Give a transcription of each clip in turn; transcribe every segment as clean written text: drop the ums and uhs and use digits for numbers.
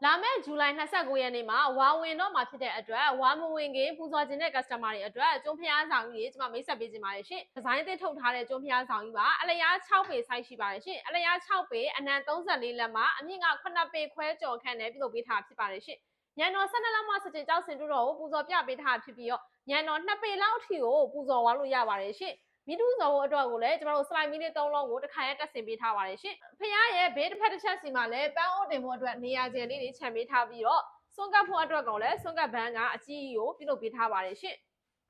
လာမယ့်ဇူလိုင်29ရက်နေ့မှာဝါဝင်တော့မှာဖြစ်တဲ့အတွက်ဝါမဝင်ခင်ပူဇော်ခြင်းတဲ့ customer တွေအတွက်ကျွန်းဖျားဆောင်ကြီးကျွန်မမိတ်ဆက်ပေးခြင်းပါတယ်ရှင်ဒီဇိုင်းအသစ်ထုတ်ထားတဲ့ကျွန်းဖျားဆောင်ကြီးပါအလျား6ပေဆိုက်ရှိပါတယ်ရှင်အလျား6ပေအနံ34လက်မှာအမြင့်က9ပေခွဲကျော်ခန့်နဲ့ပြုလုပ်ပေးထားဖြစ်ပါတယ်ရှင်ညံတော်12လက်မှစကြကြောက်စင်တို့တော်ကိုပူဇော်ပြပေးထားဖြစ်ပြီးတော့ညံတော်2ပေလောက်အထိကိုပူဇော်သွားလို့ရပါတယ်ရှင်မိတူဇော်ဖို့အတွက်ကိုလည်းကျွန်တော်တို့စလိုက်မီလေး3လုံးကိုတစ်ခါရဲတက်ဆင်ပေးထားပါတယ်ရှင်ဖျားရဲ့ဘေးတစ်ဖက်တစ်ချက်စီမှာလည်းပန်းအိုးတင်ဖို့အတွက်နေရာကျယ်လေးတွေခြံပေးထားပြီးတော့စွန့်ကပ်ဖို့အတွက်ကောင်လည်းစွန့်ကပ်ဘန်းကအကြီးကိုပြုလုပ်ပေးထားပါတယ်ရှင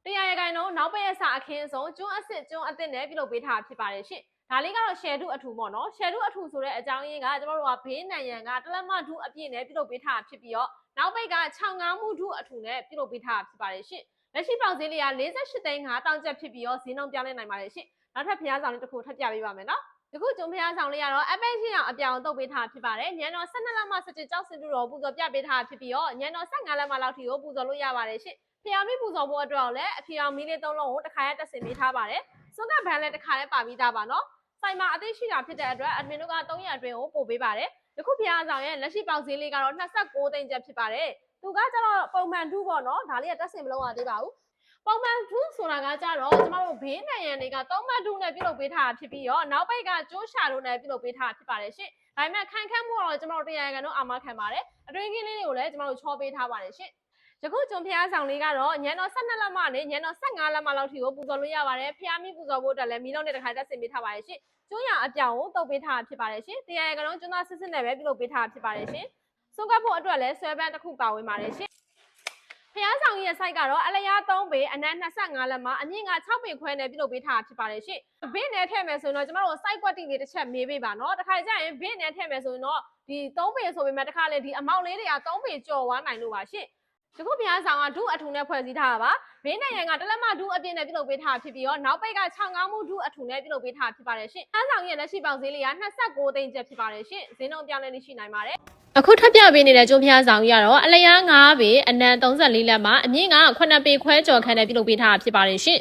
်တရားရခိုင်တော့နောက်ပတ်ရက်စာအခင်းဆုံးကျွန်းအစစ်ကျွန်းအသစ်နဲ့ပြုလုပ်ပေးထားဖြစ်ပါတယ်ရှင်ဒါလေးကတော့ share 2အထူပေါ့နော် share 2အထူဆိုတဲ့အကြောင်းရင်းကကျွန်တော်တို့ကဘေးနံရံကတလက်မ2အပြည့်နဲ့ပြုလုပ်ပေးထားဖြစ်ပြီးတော့နောက်ပိတ်က6-9မှု2အထူနဲ့ပြုလုပ်ပေးထားဖြစ်ပါတယ်ရှင်လက်ရှိပေါင်ဈေးလေးက48သိန်း5တောင်ကျပ်ဖြစ်ပြီးတော့ဈေးနှုန်းပြောင်းလဲနိုင်ပါတယ်ရှင်နောက်ထပ်ဖျားဆောင်လေးတစ်ခုထပ်ပြပေးပါမယ်နော်ဒီခုကျုံဖျားဆောင်လေးကတော့အပိတ်ရှိအောင်အပြောင်တုပ်ပေးထားဖြစ်ပါတယ်ညံတော်12လက်မှ17ကြောက်စင်တူတော်ပူဇော်ပြပေးထားဖြစ်ပြီးတော့ညံတော်15လက်မှလောက်ထိကိုပူဇော်လို့ရပါတယ်ရှင်ဖျားမီးပူဇော်ဖို့အတွက်လည်းအဖျောင်မီးလေး3လုံးကိုတစ်ခါရဲတက်ဆင်ပေးထားပါတယ်စွန့်ကပ်ဘန်းလည်းတစ်ခါရဲပါပြီးသားပါနော်ဆိုင်မှာအသိရှိတာဖြစ်တဲ့အတွက် admin တို့က300အတွင်းကိုပို့ပေးပါတယ်ဒီခုဖျားဆောင်ရဲ့လက်ရှိပေါက်ဈေးလေးကတော့29သိန်းကျပ်ဖြစ်ပါတယ်သူကကျတော့ပုံမှန်2ပေါ့နော်ဒါလေးကတက်ဆင်မလုပ်ရသေးပါဘူးပုံမှန်2ဆိုတာကကြတော့ကျမတို့ဘေးနံရံတွေက3မှတ်2နဲ့ပြုလုပ်ပေးထားဖြစ်ပြီးတော့နောက်ပိတ်ကကျိုးရှာတို့နဲ့ပြုလုပ်ပေးထားဖြစ်ပါတယ်ရှင်ဒါပေမဲ့ခံခန့်မှုတော့ကျမတို့တရားရကန်တို့အာမခံပါတယ်အတွင်းကင်းလေးတွေကိုလည်းကျမတို့ချောပေးထားပါတယ်ရှင်ယခုကျွန်းဖျားဆောင်လေးကတော့ညံတော်12လက်မှနဲ့ညံတော်15လက်မှလောက်ထိကိုပူဇော်လို့ရပါတယ်ဖျားမီးပူဇော်ဖို့အတွက်လည်းမီးလုံးနဲ့တစ်ခါတက်ဆင်ပေးထားပါတယ်ရှင်ကျွန်းရအပြောင်ကိုတုပ်ပေးထားဖြစ်ပါတယ်ရှင်တရားရကန်တို့ကျွန်းသားစစ်စစ်နဲ့ပဲပြုလုပ်ပေးထားဖြစ်ပါတယ်ရှင်စွန့်ကပ်ဖို့အတွက်လည်းဆွဲပန်းတစ်ခုပါဝင်ပါတယ်ရှင်ဖျားဆောင်ရဲ့ site ကတော့အလျား3ပေအနံ25လက်မှာအမြင့်က6ပေခွဲနဲ့ပြုလုပ်ပေးထားဖြစ်ပါတယ်ရှင်ဘင်းနဲ့ထည့်မယ်ဆိုရင်တော့ကျမတို့ site ကွက်တိလေးတစ်ချက်မေးပေးပါနော်တစ်ခါကျရင်ဘင်းနဲ့ထည့်မယ်ဆိုရင်တော့ဒီ3ပေဆိုပေမဲ့တစ်ခါလေဒီအမောက်လေးတွေက3ပေကျော်သွားနိုင်လို့ပါရှင်ဒီခုဖျားဆောင်ကဒုအထူနဲ့ဖွဲ့စည်းထားတာပါဘင်းနဲ့ရံကတလက်မဒုအပြည့်နဲ့ပြုလုပ်ပေးထားဖြစ်ပြီးတော့နောက်ပိတ်က6-9မှုဒုအထူနဲ့ပြုလုပ်ပေးထားဖြစ်ပါတယ်ရှင်ဖျားဆောင်ရဲ့လက်ရှိပေါင်ဈေးလေးက29သိန်းကျပ်ဖြစ်ပါတယ်ရှင်ဈေးနှုန်းပြောင်းလဲနေရှိနိုင်ပါတယ်အခုထပ်ပြပေးနေတဲ့ကျွန်းဖျားဆောင်ကြီးကတော့အလျား9ပေအနံ34လက်မှာအမြင့်က9ပေခွဲကျော်ခန့်နဲ့ပြုလုပ်ပေးထားတာဖြစ်ပါတယ်ရှင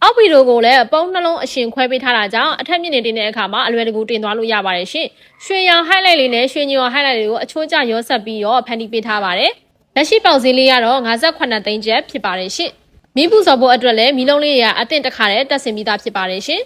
်အောက်ဗီဒီယိုကိုလည်းပုံနှလုံးအရှင်ခွဲပေးထားတာကြောင့်အထက်မြင့်နေတင်တဲ့အခါမှာအလွယ်တကူတင်သွားလို့ရပါတယ်ရှင်ရွှေရောင် highlight လေးနဲ့ရွှေညော် highlight လေးကိုအချိုးကျရောဆက်ပြီးတော့ဖန်တီးပေးထားပါတယ်လက်ရှိပေါက်ဈေးလေးကတော့58သိန်းကျပ်ဖြစ်ပါတယ်ရှင်မီးပူဇော်ဖို့အတွက်လည်းမီးလုံးလေးတွေကအသင့်တစ်ခါတည်းတက်ဆင်ပြီးသားဖြစ်ပါတယ်ရှင်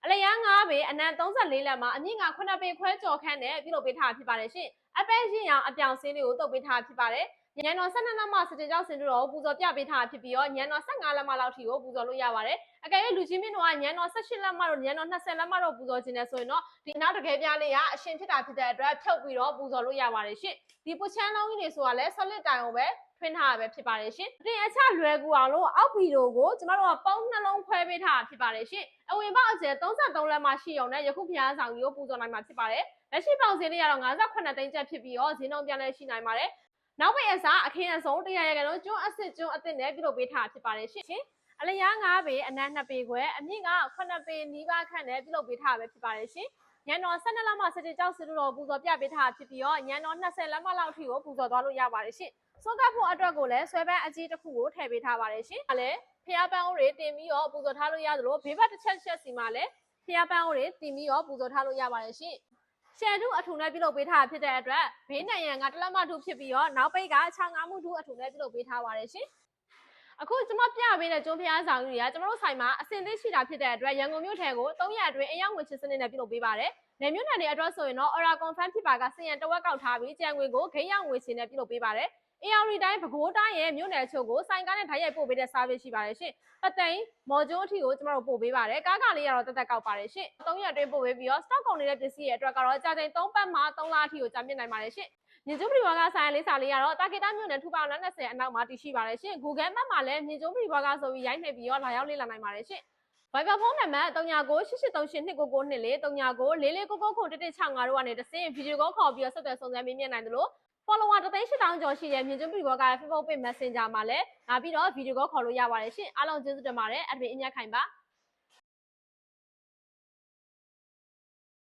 အလျား9ပေအနံ34လက်မှာအမြင့်က9ပေခွဲကျော်ခန့်နဲ့ပြုလုပ်ပေးထားဖြစ်ပါတယ်ရှင်အပဲရင်ရောင်အပြောင်စင်းလေးကိုတုပ်ပေးထားဖြစ်ပါတယ်ညံတော်12လက်မှစကြကြောက်စင်တို့ပူဇော်ပြပေးထားဖြစ်ပြီးတော့ညံတော်15လက်မှလောက်ထိကိုပူဇော်လို့ရပါတယ်အကယ်၍လူချင်းမင်းတို့ကညံတော်18လက်မှတို့ညံတော်20လက်မှတို့ပူဇော်ခြင်းနဲ့ဆိုရင်တော့ဒီနောက်တကယ်ပြလေးကအရှင်ဖြစ်တာဖြစ်တဲ့အတွက်ဖြုတ်ပြီးတော့ပူဇော်လို့ရပါတယ်ရှင်ဒီပူချမ်းလုံးကြီးတွေဆိုတာလဲ solid တိုင်အောင်ပဲထွင်းထားရပဲဖြစ်ပါတယ်ရှင်တင်အချလွယ်ကူအောင်လို့အောက်ဗီဒီယိုကိုကျမတို့ကပုံနှလုံးခွဲပေးထားဖြစ်ပါတယ်ရှင်အဝင်ပေါက်အကျယ်33လက်မှရှိအောင်နဲ့ယခုဖျားဆောင်ကြီးကိုပူဇော်နိုင်မှာဖြစ်ပါတယ်လက်ရှိပေါက်ဈေးလေးကတော့58သိန်းကျပ်ဖြစ်ပြီးတော့ဈေးနှုန်းပြန်လဲရှိနိုင်ပါတယ်နောက်ပိတ်အစားအခင်းအဆုံးတရားရကန်တို့ကျွန်းအစစ်ကျွန်းအသစ်နဲ့ပြုလုပ်ပေးထားဖြစ်ပါတယ်ရှင်အလျား9ပေအနံ2ပေခွဲအမြင့်က9ပေနီးပါးခန့်နဲ့ပြုလုပ်ပေးထားပဲဖြစ်ပါတယ်ရှင်ညံတော်12လက်မှ17ကြောက်စတူတော်ပူဇော်ပြပေးထားဖြစ်ပြီးတော့ညံတော်20လက်မှလောက်ထိကိုပူဇော်သွားလို့ရပါတယ်ရှင်စွန့်ကပ်ဖို့အတွက်ကိုလည်းဆွဲပန်းအကြီးတစ်ခုကိုထည့်ပေးထားပါတယ်ရှင်။ဒါလည်းဖျားပန်းအိုးတွေတင်ပြီးတော့ပူဇော်ထားလို့ရသလိုဘေးဘက်တစ်ချက်စီမှာလည်းဖျားပန်းအိုးတွေတင်ပြီးတော့ပူဇော်ထားလို့ရပါတယ်ရှင်။ရှယ်တုအထူနဲ့ပြုလုပ်ပေးထားဖြစ်တဲ့အတွက်ဘေးနံရံကတလက်မထုဖြစ်ပြီးတော့နောက်ပိတ်က6-9မှုထုအထူနဲ့ပြုလုပ်ပေးထားပါတယ်ရှင်။အခုကျွန်မပြပေးတဲ့ကျွန်းဖျားဆောင်ကြီးတွေကကျွန်တော်တို့ဆိုင်မှာအစင်သစ်ရှိတာဖြစ်တဲ့အတွက်ရန်ကုန်မြို့ထဲကို300အတွင်းအရောက်ငွေချစ်စနစ်နဲ့ပြုလုပ်ပေးပါတယ်။နယ်မြို့နယ်တွေအတွက်ဆိုရင်တော့ Aura Confirm ဖြစ်ပါကစင်ရန်တဝက်ကောက်ထားပြီးကြံငွေကိုဂိမ်းရောက်ငွေချင်နဲ့ပြုလုပ်ပေးပါတယ်။ AR တိုင်းပဲခူးတိုင်းရဲ့မြို့နယ်အချို့ကိုဆိုင်ကားနဲ့ဓာတ်ရိုက်ပို့ပေးတဲ့ service ရှိပါတယ်ရှင်။တသိန်းမော်ကျိုးအထိကိုကျမတို့ပို့ပေးပါတယ်။ကားကလေးကတော့တက်တက်ကောက်ပါတယ်ရှင်။300အတွင်းပို့ပေးပြီးတော့ stock ကုန်နေတဲ့ပစ္စည်းရဲ့အတွက်ကတော့အကြချိန်3ပတ်မှ3လအထိကိုကြာမြင့်နိုင်ပါတယ်ရှင်။မြင်းကျုံးပြည်ဘောကဆိုင်လေးစာလေးကတော့တာဂီတာမြို့နယ်ထူပေါင်း20အနောက်မှာတည်ရှိပါတယ်ရှင်။ Google Map မှာလည်းမြင်းကျုံးပြည်ဘောကဆိုပြီးရိုက်နှိပ်ပြီးတော့လာရောက်လေ့လာနိုင်ပါတယ်ရှင်။ Viber ဖုန်းနံပါတ်3998838299 399444996165တို့ကနေတဆင့်ဗီဒီယိုကောခေါ်ပြီးတော့ဆက်သွယ်ဆောင်ရွက်မေးမြန်းနိုင်တယ်လို့ follower 1,800,000ကျော်ရှိတဲ့မြင်းကျုံးပြည်ဘောက Facebook Page Messenger မှာလည်းလာပြီးတော့ဗီဒီယိုကောခေါ်လို့ရပါတယ်ရှင်အားလုံးကျေးဇူးတင်ပါတယ်အဒမင်အမြတ်ခိုင်ပါ